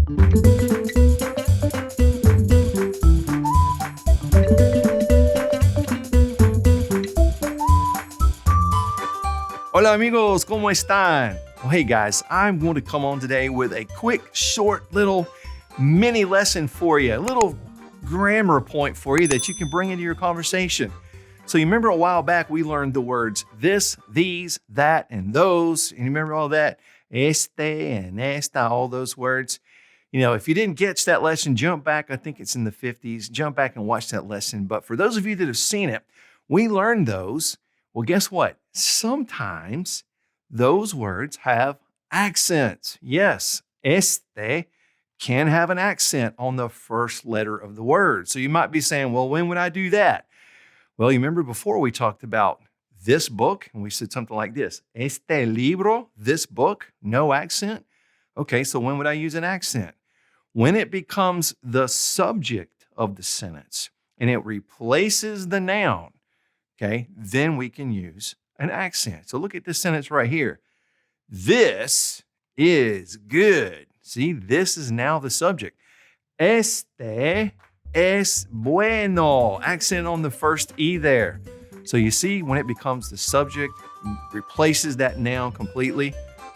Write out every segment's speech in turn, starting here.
Hola amigos, ¿cómo están? Well, hey guys, I'm going to come on today with a quick, short, little mini lesson for you, a little grammar point for you that you can bring into your conversation. So you remember a while back we learned the words this, these, that, and those. And you remember all that? Este and esta, all those words. You know, if you didn't catch that lesson, jump back. I think it's in the 50s. Jump back and watch that lesson. But for those of you that have seen it, we learned those. Well, guess what? Sometimes those words have accents. Yes, este can have an accent on the first letter of the word. So you might be saying, well, when would I do that? Well, you remember before we talked about this book, and we said something like this, este libro, this book, no accent. Okay, so when would I use an accent? When it becomes the subject of the sentence and it replaces the noun, okay, then we can use an accent. So look at this sentence right here. This is good. See, this is now the subject. Este es bueno. Accent on the first E there. So you see, when it becomes the subject, replaces that noun completely,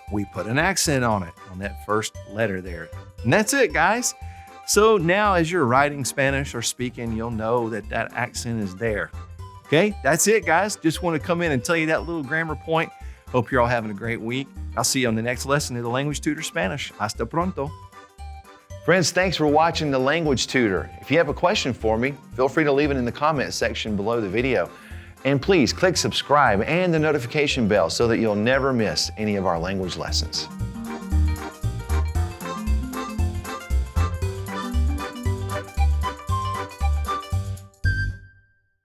we put an accent on it, on that first letter there. And that's it, guys. So now as you're writing Spanish or speaking, you'll know that that accent is there. Okay, that's it, guys. Just want to come in and tell you that little grammar point. Hope you're all having a great week. I'll see you on the next lesson of the Language Tutor Spanish. Hasta pronto. Friends, thanks for watching the Language Tutor. If you have a question for me, feel free to leave it in the comment section below the video. And please click subscribe and the notification bell so that you'll never miss any of our language lessons.